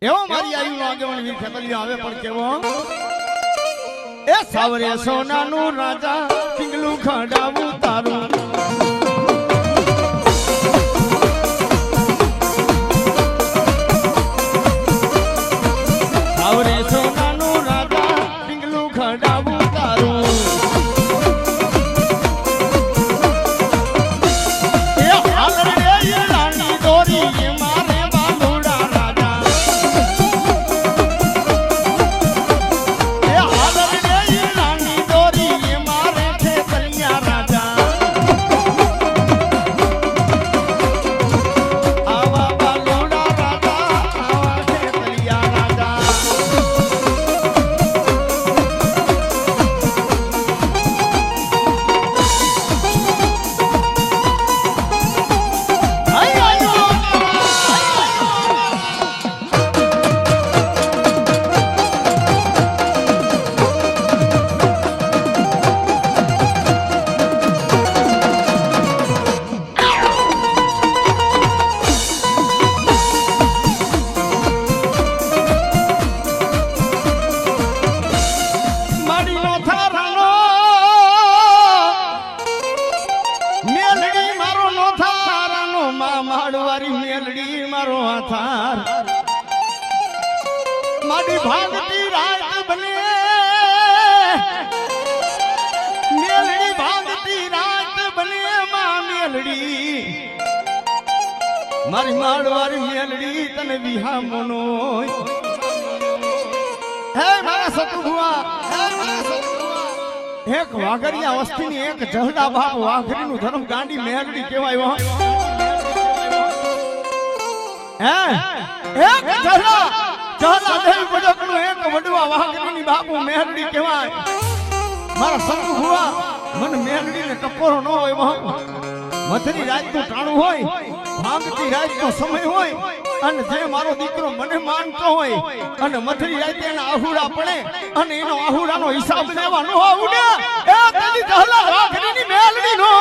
એવો મારી આયુનો આગેવાન વીર ખેતલિયો આવે પણ કેવો એ સાવરે સોનાનું રાજા પિંગલું ખડાવું તારું સાવરે સોનાનું રાજા પિંગલું ખડાવું તારું એ હાલ રે રાની દોરી મારે બાલુડા રાજા એ હાલ રે રાની દોરી મારે ખેતલિયા રાજા આવા બાલુડા રાજા આવા ખેતલિયા રાજા મારી ભાગતી રાત બને મેલડી ભાગતી રાત બને માં મેલડી મારી માળવારી મેલડી તને વિહામનો હે મારા સતુભુઆ હે મારા સતુભુઆ એક વાઘરિયા વસ્તીની એક જહડા બાપ વાઘરીનું ધર્મ ગાંડી મેલડી કહેવાય હે એક જહડા જહડા દેવ બડકનું એક વડવા વાઘરીની બાપુ મેલડી કહેવાય મારા સંતુ ભુવા મન મેલડીને ટકોરો ન હોય બાપુ મધની રાતનું ટાણું હોય ભાગતી રાતનો સમય હોય અને જે મારો દીકરો મને માનતો હોય અને મધની રાતે એના આહુડા પડે અને એનો આહુડાનો હિસાબ લેવા ન આવડે એ તેની જહલા વાઘરીની મેલડી નો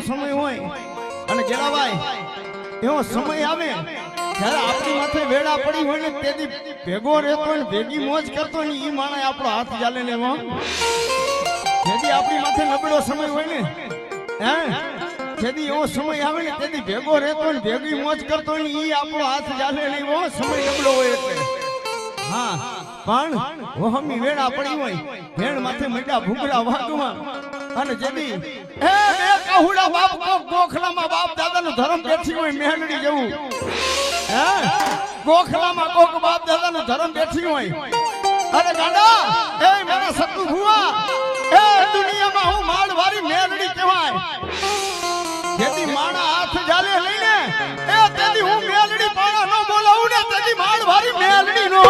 સમય હોય અને ગેલાભાઈ એવો સમય આવે જ્યારે આપણી માથે વેડા પડી હોય ને તેથી ભેગો રહેતો ને ભેગી મોજ કરતો ને ઈ માણે આપણો હાથ ચાલે ને જેથી આપણી માથે નબળો સમય હોય ને હે જેથી એવો સમય આવે ને તેથી ભેગો રહેતો ને ભેગી મોજ કરતો ને ઈ આપણો હાથ ચાલે ને એવો સમય નબળો હોય એટલે હા પણ વહમી વેડા પડી હોય ભેણ માથે મડ્યા ભૂગડા વાગવા અને જેથી એ બે કાહુડા બાપ ગોખલામાં બાપ દાદાનું ધર્મ બેઠી હોય મેલડી જેવું હે ગોખલામાં કોક બાપ દાદાનું ધર્મ બેઠી હોય અરે ગાડા એ મારા સતુ ભુવા એ દુનિયામાં હું માળવારી મેલડી કહેવાય જેથી માણા હાથ જાલે લઈને એ તેથી હું મેલડી પાણા ન બોલાવું ને તેથી માળવારી મેલડી નો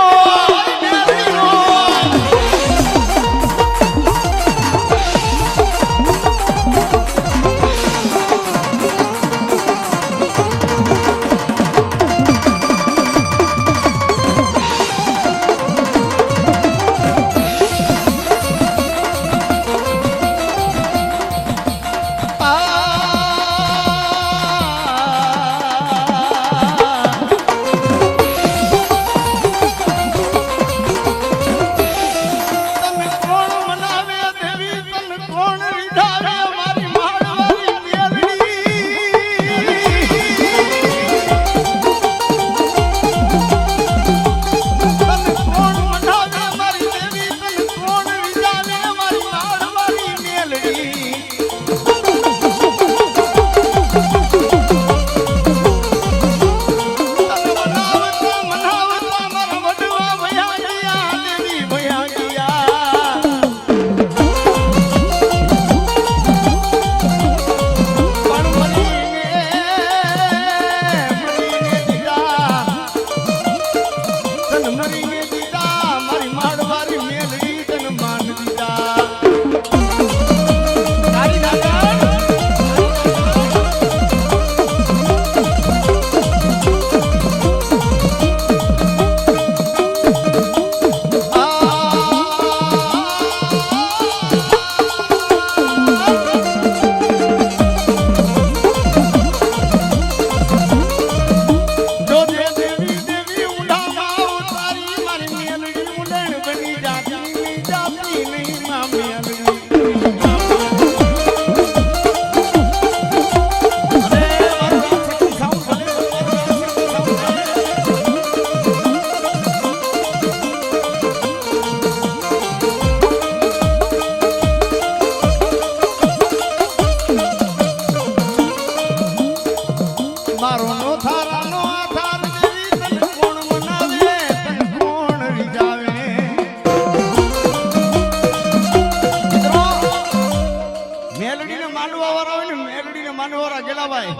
માનવાવાળા ગેલાભાઈ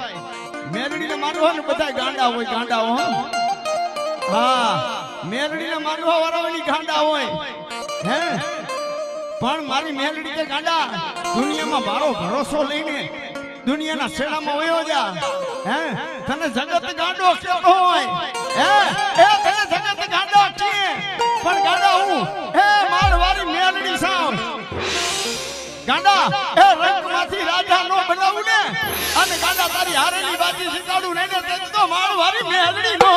મેલડીને માનવા ને બધા ગાંડા હોય ગાંડા હો હા મેલડીને માનવા વાળાની ગાંડા હોય હે પણ મારી મેલડી કે ગાંડા દુનિયામાં મારો ભરોસો લઈને દુનિયાના શેડામાં વયો જા હે તને જગત ગાંડો કેવો હોય હે એ તને જગત ગાંડો કે પણ ગાંડા હું હે મારવારી મેલડી સાવ ગાંડા એ રંગમાંથી રાજા નો બનાવું ને અને ગાંડા તારી હારેની બાજી શીખાડું ને તે તો મારવારી મેલડી નો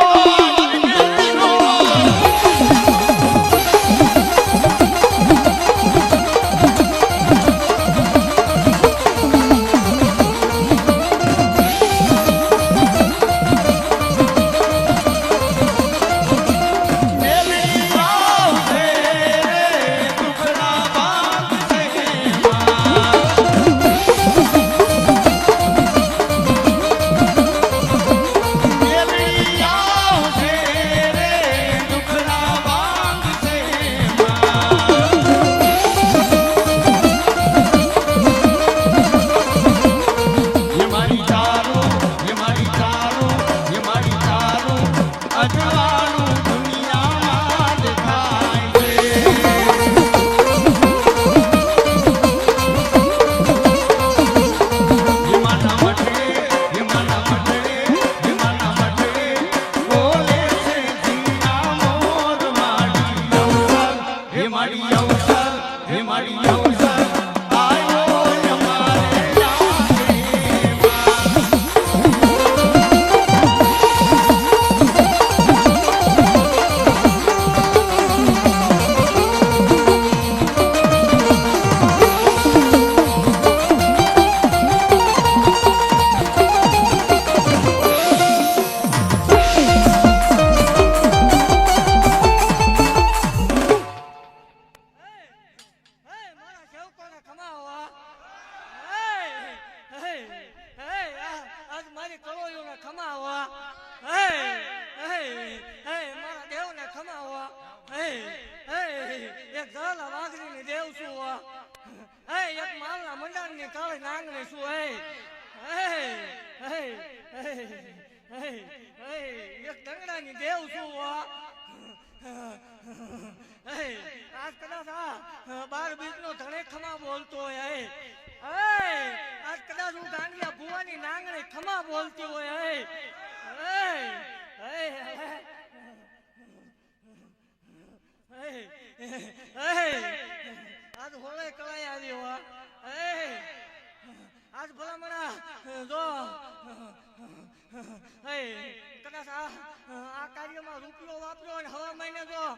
આ કાર્યમાં રૂપિયો વાપર્યો અને હવા મહિને જો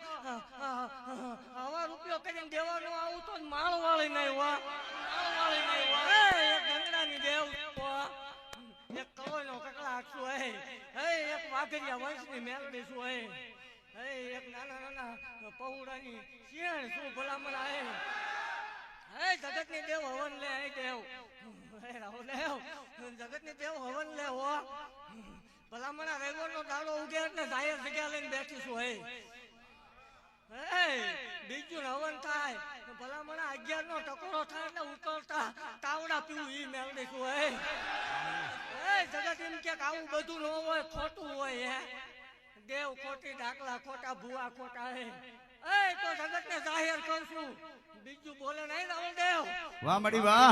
હવા રૂપિયો કરીને દેવાનો આવું તો માળ વાળી નહીં વા એક ગંગડાની દેવ એક કલોયનો કકડા હાકશું એક વાઘરિયા વંશની મેલડી છું એક નાના નાના પૌડાની શિયાળ શું ભલામણ જગતની દેવ હવન લે દેવ જગતની દેવ હવન લે હો ભલામણા રેગોનો દાડો ઉગે એટલે જાહેર જગ્યા લઈને બેઠીશું બીજું હવન થાય ભલામણા 11 નો ટકોરો થાય એટલે ઉકળતા તાવડા પીવું ઈ મેળવીશું જગત એમ કે આવું બધું ન હોય ખોટું હોય દેવ ખોટી દાખલા ખોટા ભૂવા ખોટા તો જગત ને જાહેર કરશું બીજું બોલે નહીં રાવણદેવ વાહ મડી વાહ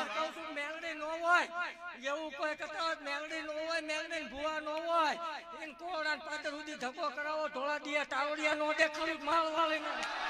કહું છું મેલડી નો હોય એવું કોઈ કહેતા મેલડી નો હોય મેલડી ભૂવા નો હોય એને કોળા પાદર સુધી ધક્કો કરાવો ઢોળા દિયા તાવડિયા નો દેખાડું માળ વાળી મારી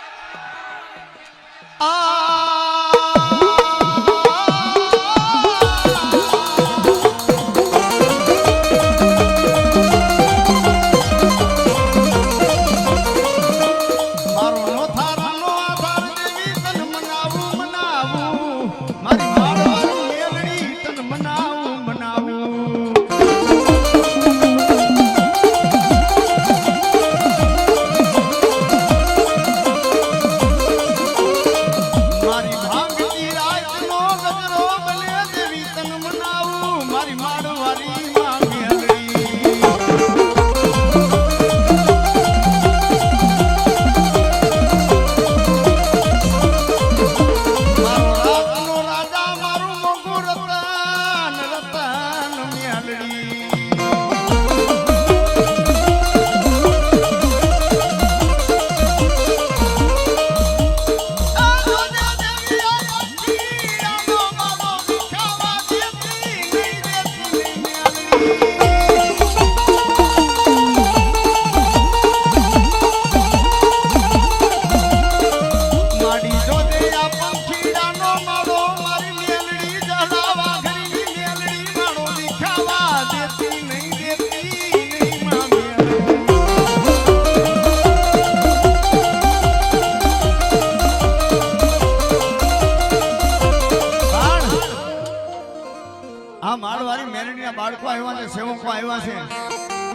આ માળવારી મેરડીના બાળકો આવ્યા છે, સેવકો આવ્યા છે.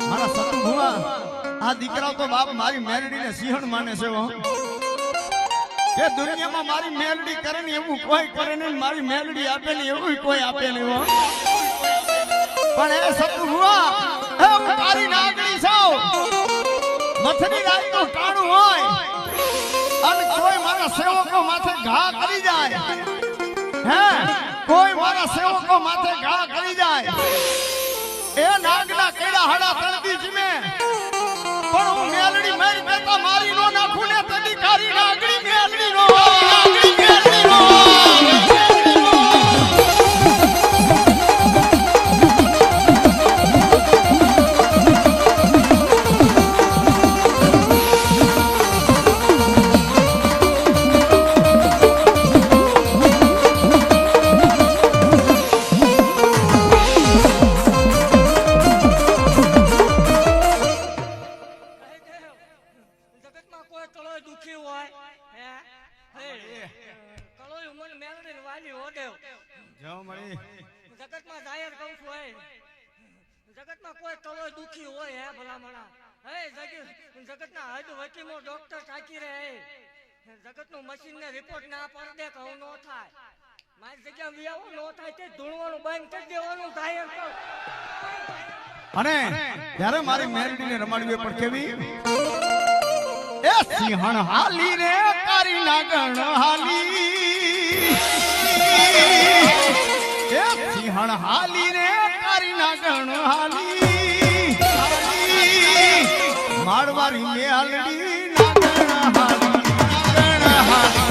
મારા સતુ ભુવા, આ દીકરાઓ તો બાપ મારી મેરડીને સિંહણ માને છે હો. કે દુનિયામાં મારી મેલડી કરે ને એવું કોઈ કરે નહીં, મારી મેલડી આપે ને એવું કોઈ આપે નહીં હો. પણ એ સતુ ભુવા, એ હું તારી નાગણી છું. મથની રાતનું ટાણું હોય અને કોઈ મારા સેવકો માથે ઘા કરી જાય, હે કોઈ મારા સેવકો માથે ઘા કરી જાય, એ નાગના કેડા હાડા તળતી જીમે. પણ હું મેલડી મારી બેટા મારી નો નાખું ને તદી તારી નાગણી મેલડી નો નાગણી મેલડી નો. જગતમાં કોઈ કળોય દુખી હોય હે હે કળોય મને મેલડીને વાલી ઓડેવ જાઓ મળી. જગતમાં જાહેર કહું છું હે જગતમાં કોઈ કળોય દુખી હોય હે ભલામણા હે જગતના હદ વકીમો ડોક્ટર તાકી રહે હે જગતનું મશીનને રિપોર્ટ ના પડે કહું નો થાય મારી જગ્યા વિયાવો નો થાય તે ધૂણવાનું બંધ કરી દેવાનું જાહેર કહું. અને ત્યારે મારી મેરડીને રમાડવી પણ કેવી, એ સિંહણ હાલી રે તારી નાગણ હાલી, એ સિંહણ હાલી રે તારી નાગણ હાલી, મારવારી મેલડી નાગણ હાલી, નાગણ હાલી.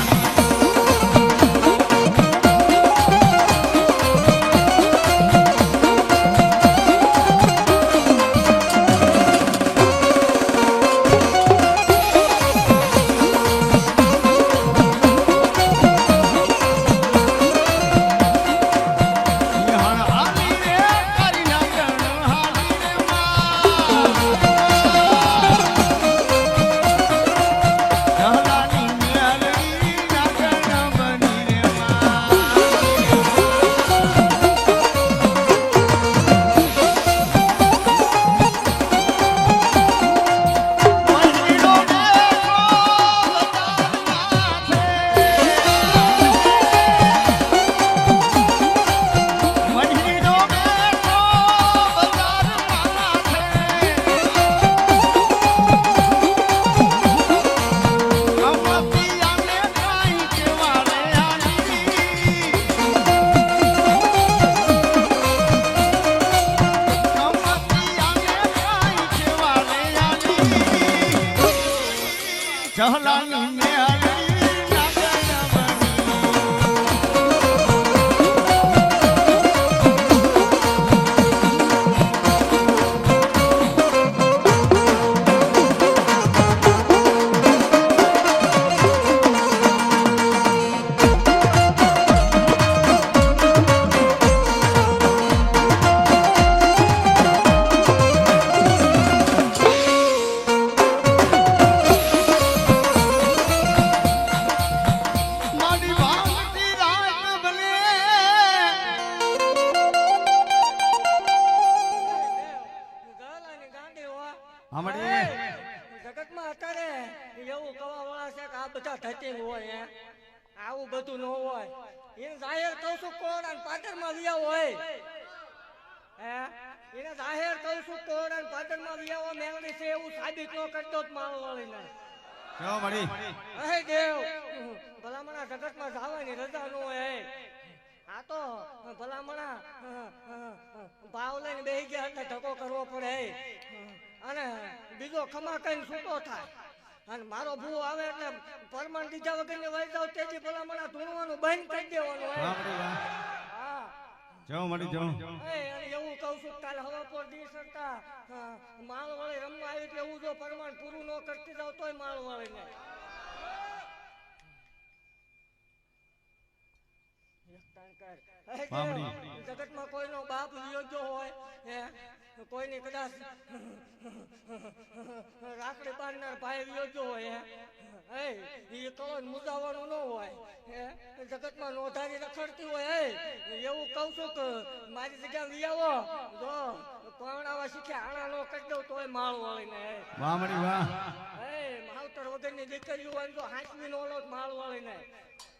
ચહલાની મેલડી નાગણ બની. મારી વાંગતી રાત બને. ગલાની ગાંડી હોય હા મળી. જગતમાં અત્યારે એવું કવા વાળા છે કે આ બધા ધતિંગ હોય હે આવું બધું ન હોય એને જાહેર કહું છું કોણ અને પાટણમાં વિયા હોય હે એને જાહેર કહું છું કોણ અને પાટણમાં વિયા હોય મેલડી છે એવું સાબિત ન કરતો જ માળ વાળીને જાઓ મળી. હે દેવ ભલામણા જગતમાં જવાની રજા ન હોય આ તો ભલામણા ભાવ લઈને બેસી ગયા એટલે ધક્કો કરવો પડે અને બીજો ખમા કઈને છૂટો થાય અને મારો ભૂ આવે એટલે પરમાણ દીધા વગર વહી જાવ તેથી ભલામણા ધૂણવાનું બંધ કરી દેવાનું હોય હા મળી, વાહ. હા જાઓ મળી, જાઓ. અને એવું કહું છું કાલે હવા પર દી સરતા માળ વાળી રમવા આવી એટલે એવું જો પરમાણ પૂરું ન કરતી જાવ તોય માળ વાળીને જગતમાં કોઈનો બાપ યોગ્ય હોય હે કોઈની કદાચ રાખડી બાંધનાર ભાઈ યોગ્ય હોય હે એ કળો મુદાવાનું ન હોય હે જગતમાં નોંધારી રખડતી હોય હે એવું કહું છું કે મારી જગ્યા વિયાવો જો કોણાવા શીખે આણા નો કરી દઉં તોય માળ વાળીને વાહ મળી વાહ હે માવતર વગરની દીકરીઓ હોય તો હાંચવી નો લો માળ વાળીને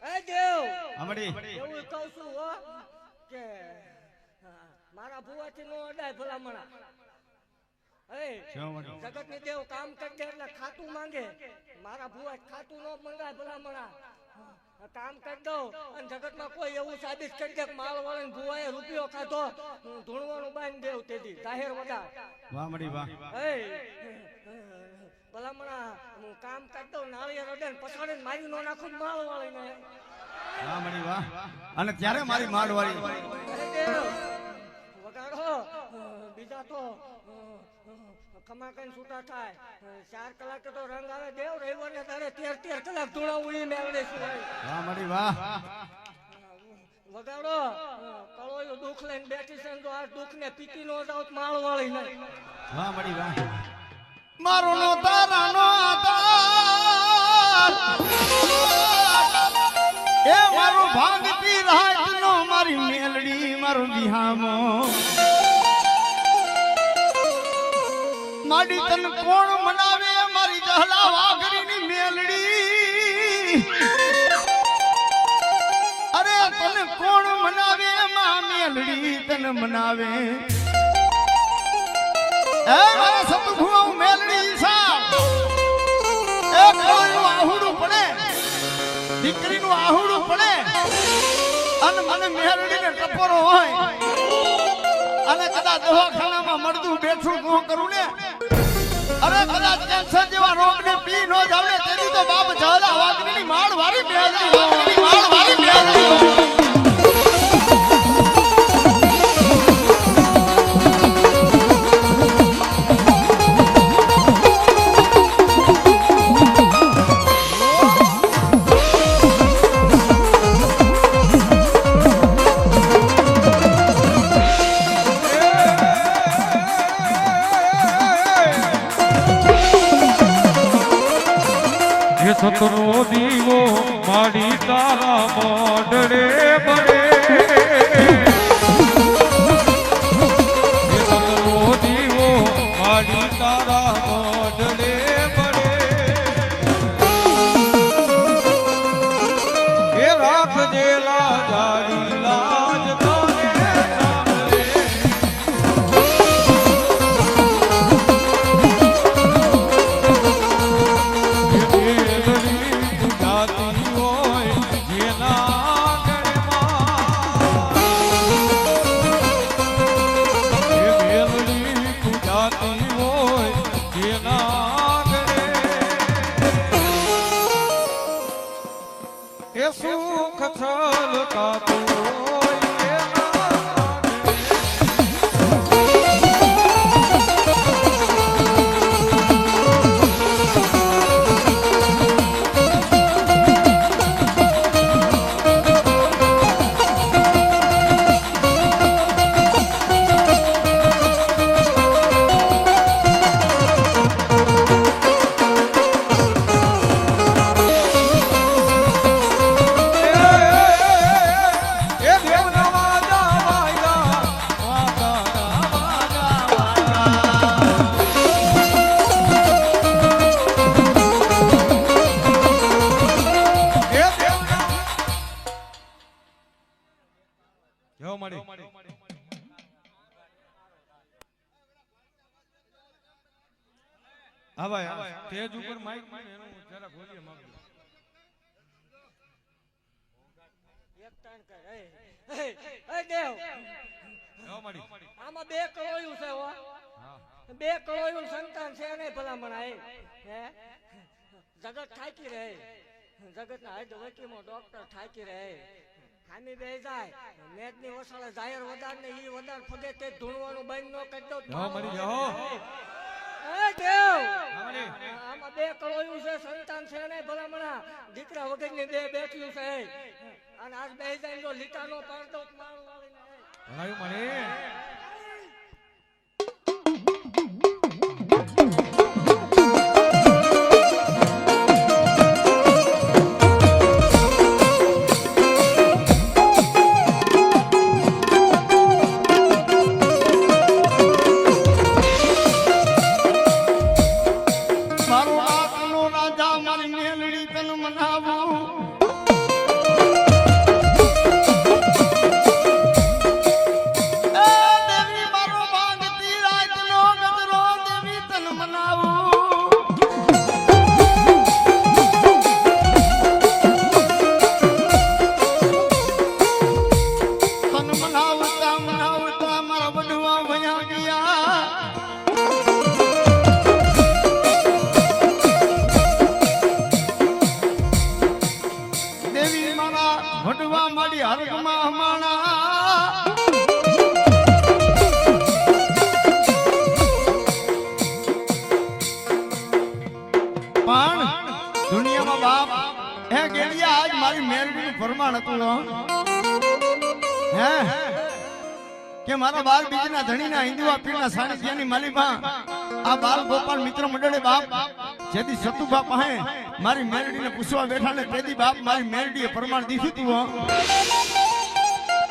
હે દેવ અમડી એવું કહું છું હો કે મારા ભુવાથી નો અડાય ભલામણા જગત ની દેવ કામ કરી દે એટલે ખાતું માંગે મારા ભુવા ખાતું નો મંગાય ભલામણા કામ કરી દો અને જગત માં કોઈ એવું સાબિત કરી દે માળ વાળા ભુવાએ રૂપિયો ખાધો ધૂણવાનું બાંધી દેવ તેથી જાહેર વગા વાહ મળી વાહ ભલામણા હું કામ કરી દઉં નાળિયેર અડે પછાડીને મારી નો નાખું માળ વાળીને વાહ મળી વાહ અને ત્યારે મારી માળ વાળી વગાડો બીજા તો ખમા કઈ છૂટા થાય 4 કલાકે તો રંગ આવે દેવ રવિવારને તારે 13 કલાક ધૂણાવું એ મેળવે છે વાહ મળી વાહ વગાડો કળોયો દુઃખ લઈને બેઠી છે જો આ દુઃખ ને પીતી નો જાવ માળ વાળી નહીં વાહ મળી વાહ મારો નો તારાનો આધાર એ મારો ભાગતી રાતનો મારી મેલડી મારો વિહામો માડી તન કોણ મનાવે મારી જહલા વાઘરીની મેલડી અરે તન કોણ મનાવે માં મેલડી તન મનાવે એ મારા સતગુરુ મેલડી સા એ કોઈ આહુડું પડે દીકરીનું આહુડું પડે અને મને મેલડીને ટપોરો હોય અને કદાચ દવાખાનામાં મળતું બેઠું ન કરું ને અરે કદાચ કેન્સર જેવા રોગને પી ન જાવ ને તેથી તો બાપ જહલા વાઘરીની માળ વાળી મેલડી માળ વાળી મેલડી સતનો દીવો માડી તારા મોઢડે બળે સતનો દીવો માડી તારા મોઢડે બળે એ રાખજે લાજારી લાજ તારે સાંભળે સુખ છલકાતું હા ભાઈ સ્ટેજ ઉપર માઈક એનું જરા બોલીએ માંગો એક ટાઈમ કર એ દેવ આમાં 2 કળોયું છે હો હા 2 કળોયું સંતાન છે ને ભલામણા હે જગત થાકી રહે જગતના હાઈડ વકીમો ડોક્ટર થાકી રહે ખામી બે જાય મેદની વસાળે જાહેર વદાર ને ઈ વદાર ફગે તે ધૂણવાનું બંધ ન કરી દો મરી જાઓ એ દેવ આમાં 2 કળોયું છે સંતાન છે ને ભલામણા દીકરા વગરની 2 બેઠ્યું છે અને આજ બે જાય જો લીટાનો પાડતો મારું વાળીને ભલાયું મળી પ્રમાણ હતું હો. હે કે મારા બાર બીજના ધણીના હિન્દુઆ પીરના સાનિધ્યની માલિકા આ બાલ ગોપાલ મિત્ર મંડળે બાપ જેથી સતુભા પાસે મારી મેરડીને પૂછવા બેઠા ને તેદી બાપ મારી મેરડીએ પ્રમાણ દીધું તું હો.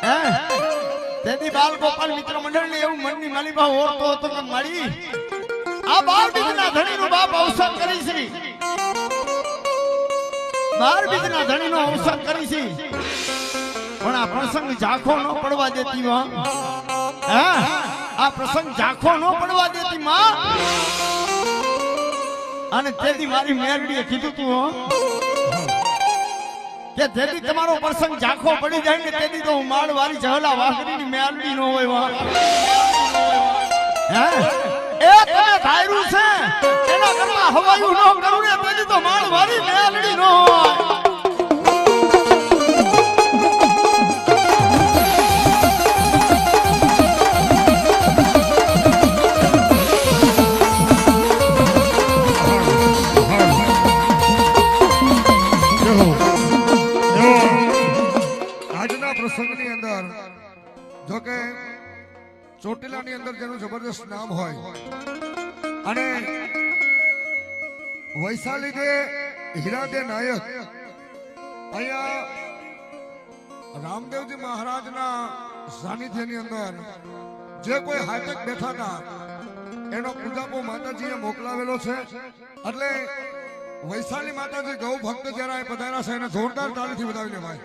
હે તેદી બાલ ગોપાલ મિત્ર મંડળને એવું મનની માલિકા ઓળતો હતો કે મારી આ બાર બીજના ધણીનો બાપ અવસર કરી છે. બાર બીજના ધણીનો અવસર કરી છે પણ આ પ્રસંગ ઝાંખો ન પડવા દેતી હો. હા આ પ્રસંગ ઝાંખો ન પડવા દેતી માં. અને તેથી મારી મેરડીએ કીધું તું હો કે જેથી તમારો પ્રસંગ ઝાંખો પડી જાય ને તેથી તો હું માળવાળી જહલા વાઘરીની મેરડી ન હોય વા. હે એ તમે ધાર્યું છે એના કરતા હવાયું ન કરું ને તેથી તો માળવાળી મેરડી ન હોય. પ્રસંગની અંદર જો કે ચોટીલાની અંદર જેનું જબરદસ્ત નામ હોય અને વૈશાલી દે હીરાદે નાયક અહીંયા રામદેવજી મહારાજના સાનિધ્યની અંદર જે કોઈ હાટક બેઠા હતા એનો પૂજાપો માતાજીએ મોકલાવેલો છે. એટલે વૈશાલી માતાજી ગૌ ભક્ત જયારે પધાર્યા છે એને જોરદાર તાળીથી વધાવી લેવાય.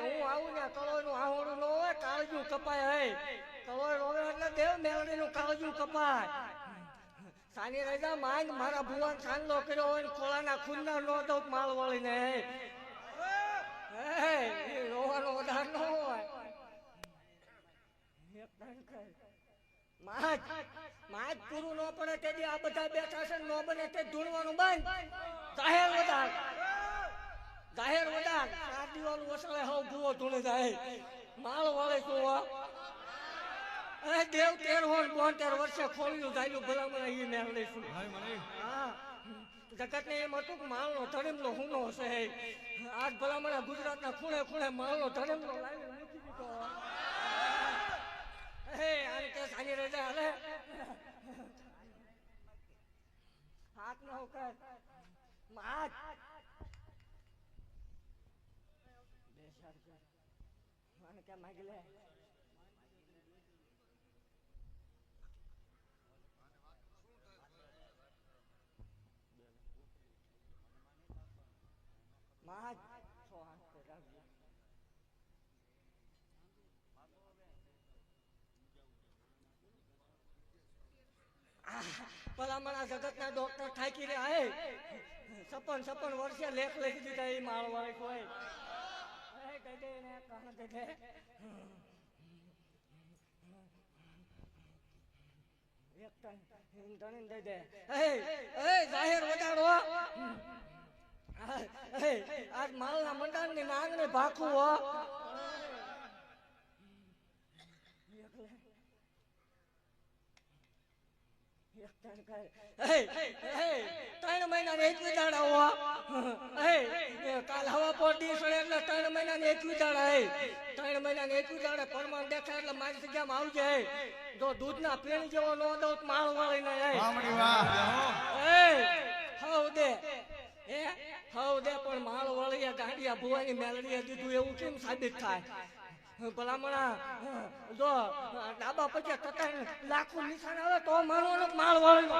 હું આવું ને કલોયનું આહોડું ન હોય કાળજું કપાય. કલોય રોવે એટલે દેવ મેળડીનું કાળજું કપાય. સાની રજા માંગ મારા ભુવન ચાંદલો કર્યો હોય ખોળાના ખૂનના નો દઉં માળ વળીને. રોવાનો વધાર ન હોય. માજ પૂરું ન પડે તેથી આ બધા બેઠા છે ન બને તે ધૂણવાનું બંધ. જાહેર વધાર આ દિવાલ વસળે હવ ભૂવો ધૂણે જાય. માળ વાળે તું દેવ 13 વર્ષે ખોલ્યું જાયું ભલામણ એ મેળ લઈશું. હા જગત ને એમ હતું કે માળનો ધડેમલો હુનો છે. આજ ભલામણ ગુજરાતના ખૂણે ખૂણે માળનો ધડેમલો લાવી મૂકી દીધો. આને કે સાની રજા હાલે હાથ ન કર માત મને કે માગી લે. માત ભલામણા જગતના ડોક્ટર થાકી રહ્યા. 56 વર્ષે લેખ લખી દીધા એ માળવાળી કોઈ. જાહેર વધારો આજ માળના મંડાણ ની નાંગ ને ભાખું હો. ત્રણ મહિના ને 21 દાડા કાલ હવા પોટી એટલે 3 મહિના ને 21 દાડા. 3 મહિના ને 21 દાડા પરમાન દેખાય એટલે મારી જગ્યામાં આવી જાય. જો દૂધના પીણી જેવો ન દઉં માળ વાળી ને હવ દે પણ માળ વાળી ગાંડિયા ભુવાની મેલડીએ દીધું એવું કેમ સાબિત થાય? ભલામણા જો ડાબા પછી લાખો નિશાન આવે તો માનવાનો માળ વાળી.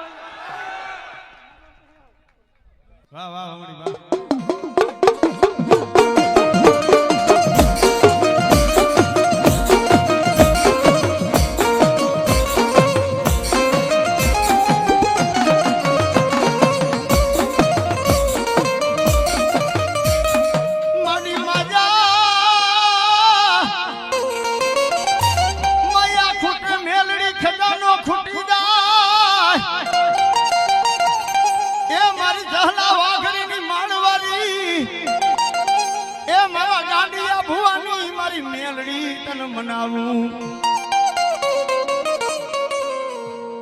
વાહ વાહ હમણી વાહ. એ મારી જહલા વાઘરીની માળવાળી મારી મેલડી તને મનાવું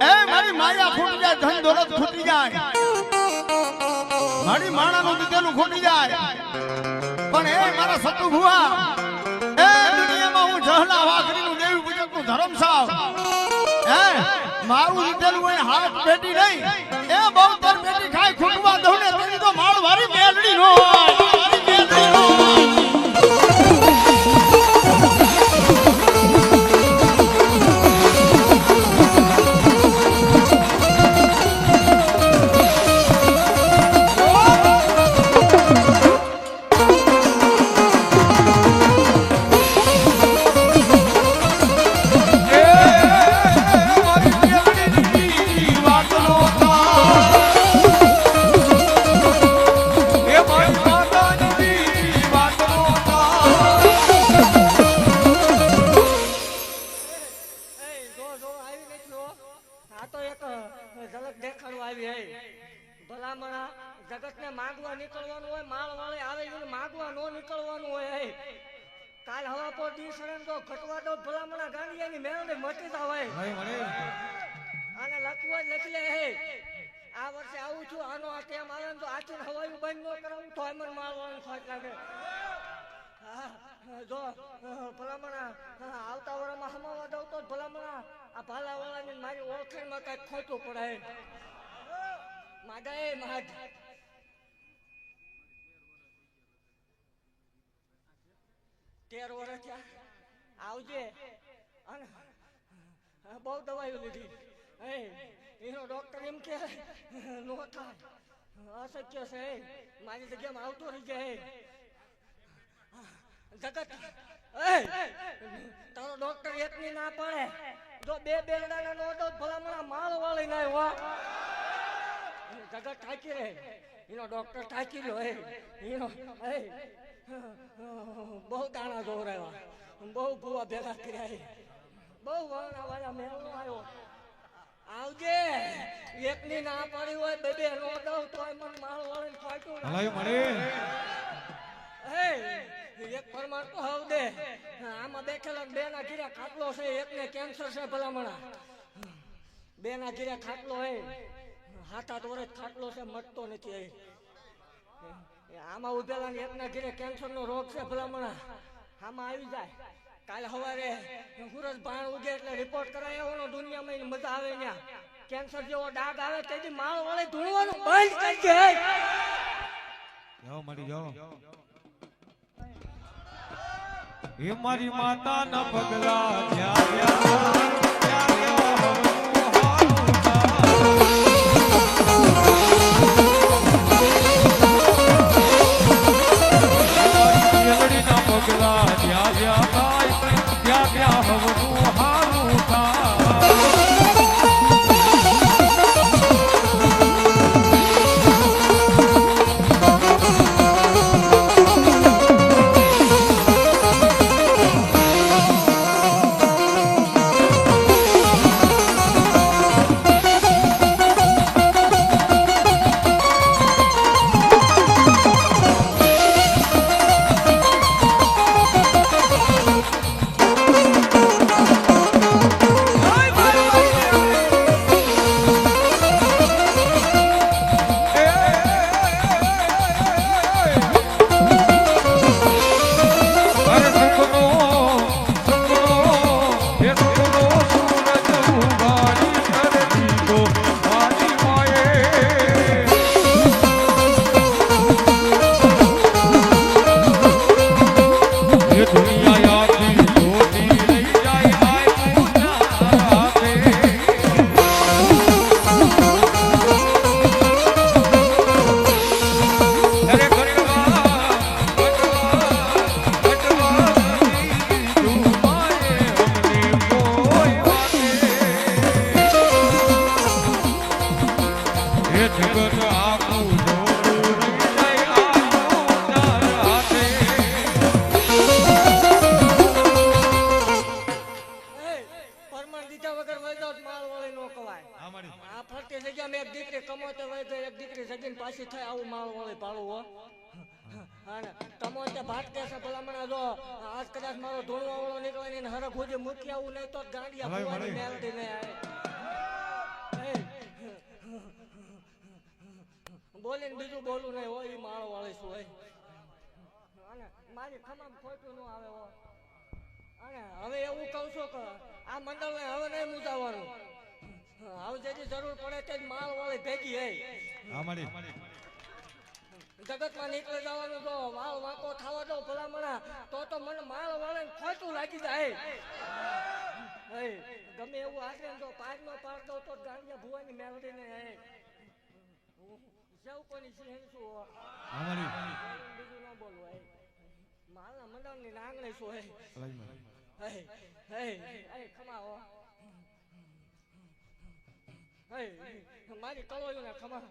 એ મારી માયા ખૂટી જાય ધન દોલત ખૂટી જાય મારી માણાનું દીધેલું ખૂટી જાય પણ એ મારા સતુ ભુવા એ દુનિયામાં હું જહલા વાઘરીનું દેવી પૂજકનું ધર્મ સાવ હે મારું દીધેલું હોય હાથ બેટી નહીં એ બહુ તર બેટી ખાય ખૂટવા દઉં ને તેની તો માળ વારી મેલડી નો મારી મેલડી નો જગત ને માંગવા નીકળવાનું હોય માળ વાળે આવે એને માંગવા નો નીકળવાનું હોય કાલ હવા પર દી સળન તો ઘટવા દો ભલામણા ગાંડિયાની મેળને મટી તા હોય આને લખવું જ લખી લે આ વર્ષે આવું છું આનો આ ટેમ આવે ને તો આચીને હવાયું બંધ ન કરાવું તો એમ માળ વાળાને ખોટ લાગે જો ભલામણા આવતા વર્ષમાં હમાવા દઉં તો ભલામણા આ ભાલા વાળાની મારી ઓળખાણમાં કઈક ખોટું પડે માગા એ માગ 13 વર્ષ થયા આવજે અને બહુ દવાઈઓ લીધી એનો ડોક્ટર એમ કે નો થાય અશક્ય છે મારી જગ્યામાં આવતો રહી જાય જગત તારો ડોક્ટર એકની ના પડે જો બે બેરડાના નો દો ભલામણા માળ વાળી ના હો જગત થાકી રહે એનો ડોક્ટર થાકી રહ્યો એનો બહુ દાણા દોરાવ્યા બહુ ભૂવા ભેગા કર્યા બહુ વર્ણા વાળા મેળો આવ્યો આવજે એકની ના પાડી હોય બે બે નો દઉં તોય મન માળ વાળીને ફાટ્યું એક પરમાર તો હવ દે આમાં બેઠેલા બે ના ઘીરા ખાટલો છે એકને કેન્સર છે ભલામણા બે ના ઘીરા ખાટલો હે 7-8 વર્ષ ખાટલો છે મટતો નથી આમાં ઉભેલા ને એકના ઘીરે કેન્સર નો રોગ છે ભલામણા આમાં આવી જાય કાલે સવારે સૂરજ ભાણ ઉગે એટલે રિપોર્ટ કરાય એવો દુનિયામાં મજા આવે ત્યાં કેન્સર જેવો ડાઘ આવે તેથી માળ વાળે ધૂળવાનું બંધ કરી દે જાઓ મારી જાઓ એ મારી માતા ના પગલા પાછી થાય આવું માળ વાળી પાડવું હો અને તમો માટે ભાટકે છે ભલામણા જો આજ કદાચ મારો ધૂણવા વાળો નીકળે ને હરખ હોજે મૂકી આવું નહીં તો ગાંડિયા ભલાઈ, ભુવાની ભલાઈ. મેલડી ને બોલીને બીજું બોલું નહીં હોય ઈ માળો વાળી શું હોય અને મારી ખમામ ખોટું ન આવે હો અને હવે એવું કહું છું કે આ મંડળને હવે નહીં મૂજાવાનું હવે જેની જરૂર પડે તે માળ વાળી ભેગી હે અમારી જગતમાં નીકળી જવાનું તો વાળ વાંકો થવા દો ભલામણા તો મને માળ વાળે ખોટું લાગી જાય હે ગમે એવું આશરે તો પાર નો પાર દો તો ગાંડિયા ભુવાની મેલડી ને હે સૌ કોની સિંહ શું અમારી બીજું ન બોલવું હે માલના મંડળની નાંગણી શું હે ભલાઈ હે ખમાવો હે મારી કળોયું ને ખમા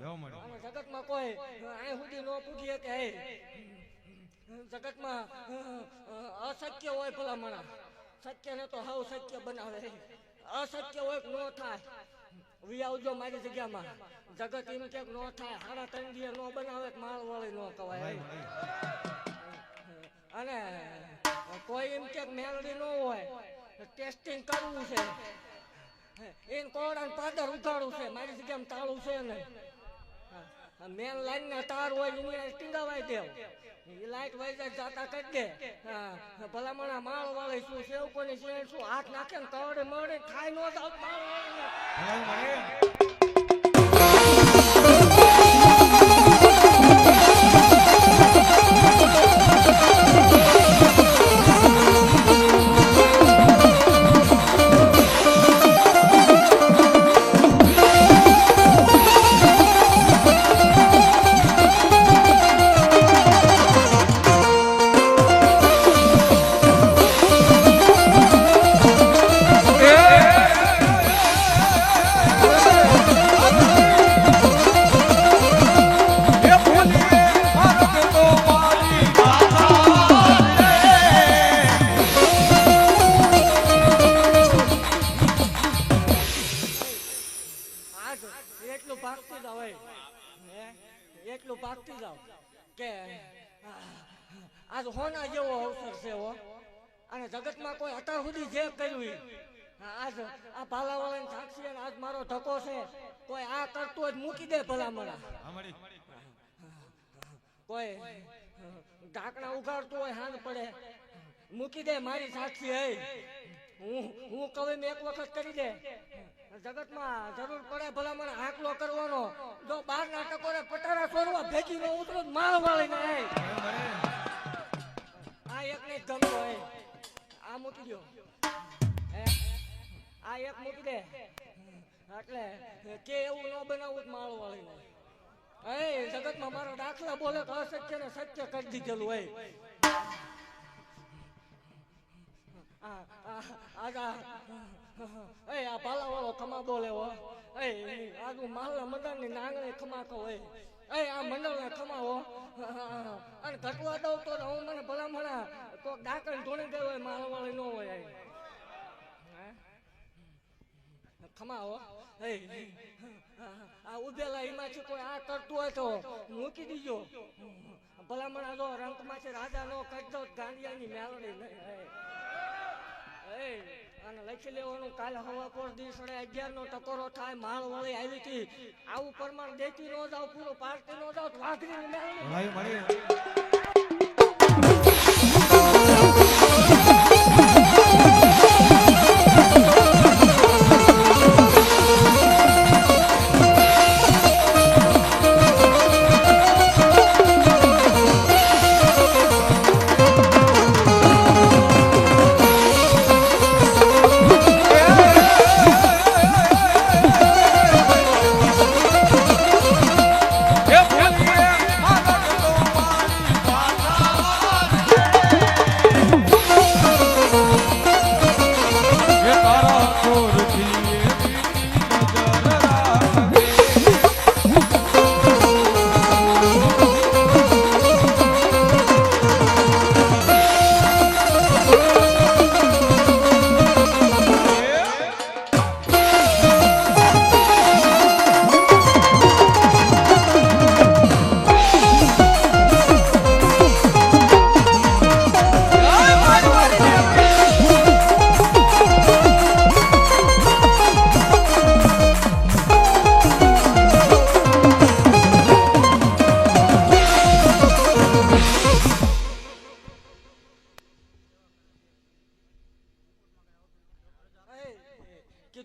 જાઓ મારી આમાં જગતમાં કોઈ અહીં સુધી ન પૂછીએ કે હે જગતમાં અશક્ય હોય ભલામણા સત્ય ને તો હાવ સત્ય બનાવે અસત્ય હોય ન થાય વી આવજો મારી જગ્યામાં જગત એમ કે ન થાય હાડા ત્રણ દિયે ન બનાવે માળ વાળી ન કવાય અને કોઈ એમ કે મેલડી ન હોય ટેસ્ટિંગ કરવું છે એને કોડાને પાદર ઉગાડવું છે મારી જગ્યામાં તાળું છે ને મેન લાઈન ના તાર હોય એની ટીંગાવાય દેવ એ લાઈટ વાઈ જાતા કરી દે ભલામણા માળ વાળી શું સેવ કોની છે શું હાથ નાખે ને કવડે મળે ખાઈ ન જાવ માળ વાળી ભલાઈ એટલું ભાગતી જાવ એટલું ભાગતી જાવ કે આજ હોના જેવો અવસર છે હો અને જગતમાં કોઈ અત્યાર સુધી જે કર્યું આજ આ ભાલાવાળાની સાક્ષી અને આજ મારો ધક્કો છે કોઈ આ કરતું જ મૂકી દે ભલામણા અમારી કોઈ ઢાંકણા ઉગાડતું હોય હાથ પડે મૂકી દે મારી સાક્ષી હે હું કવિ એક વખત કરી દે જગતમાં જરૂર પડે ભલામણ આકલો કરવાનો જો બાર ના ટકોરે પટારા છોડવા ભેગી નો ઉતરો માળ વાળી ને આ એક ને ગમતો હે આ મૂકી દો આ એક મૂકી દે એટલે કે એવું ન બનાવવું માળ વાળી ને એ જગતમાં મારા દાખલા બોલે તો અસત્ય ને સત્ય કરી દીધેલું હોય આ પાલા વાળો ખમા બોલે હો આજુ માલના મંડળ ની નાંગણે ખમા કહો આ મંડળ ને ખમાવો અને ઘટવા દઉં તો હું મને ભલામણા કોઈક ડાકણ ધોણી ગયો હોય માલ વાળી ન હોય ખમાવો આ ઉભેલા એમાંથી કોઈ આ કરતું હોય તો મૂકી દીજો ભલામણા જો રંગમાંથી રાજા નો કરી દો ગાંડિયાની મેલડી નહીં અને લખી લેવાનું કાલે હવા પર દિવસ 11 નો ટકોરો થાય માળ વાળી આવી હતી આવું પ્રમાણ દેતી નો જાવ પૂરો પાર્ટી નો જાવ વાઘરી ભલાઈ મારી એ ભૂલીએ મારા તો મારી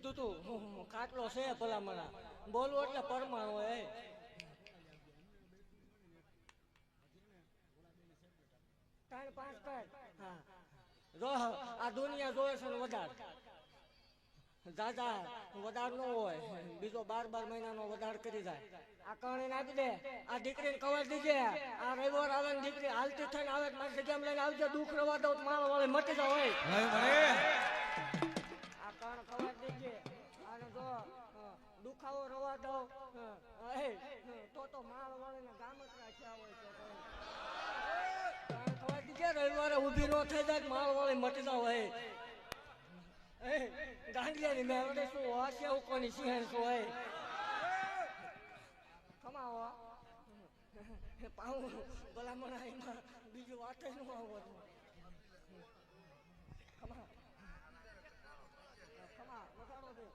કીધું તું કાટલો છે ભલામણા બોલવું એટલે પરમાણુ હોય ત્રણ પાંચ કર હા જો આ દુનિયા જોવે છે ને વધાર દાદા વધાર નો હોય બીજો 12 મહિનાનો વધાર કરી જાય આ કહાણી આપી દે આ દીકરીને કવર દીજે આ રવિવાર આવે ને દીકરી હાલતી થઈને આવે મારી જગ્યામાં લઈને આવજો દુઃખ રવા દઉં માળ વાળે મટી જાવ હોય આ કણ કવર દીજે આને જો દુખાવો રવા દઉં તો માળ વાળે ને ગામ જ રાખ્યા હોય તો કવર દીજે રવિવારે ઊભી નો થઈ જાય માળ વાળે મટી જાવ હોય ગાંડિયાની મેળવડે શું હશે એવું કોની સિંહણ શું હોય કમાવો પાઉં ભલામણા એમાં બીજું વાત ન આવવાનું કમા વગાડો દે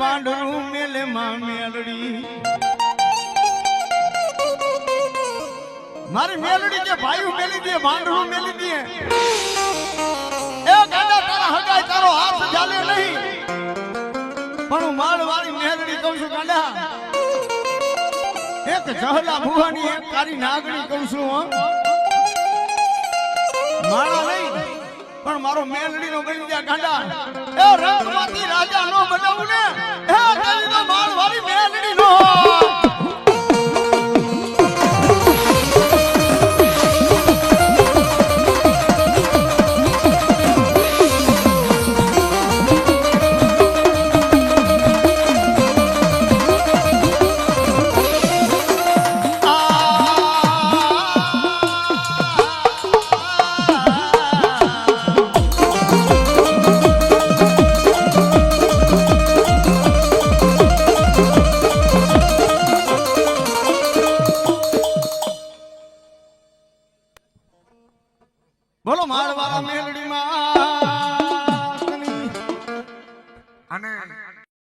બાંડરું મેલે માં મેલડી મારી મેલડી કે ભાઈ મેલી દે બાંડરું મેલી દે એ ગાડા તારા હગાઈ તારો હાથ ચાલે નહીં પણ હું માળ વાળી મેલડી કહું છું ગાડા એક જહલા ભુવાની એક તારી નાગણી કહું છું માળા નહીં પણ મારો મેલડી નો બની ગયા ગાંડા એ રંગમાંથી રાજા નો બનાવું ને એ તારી નો માળ વાળી મેલડી નો બોલો માળવાળા મેલડી માં અને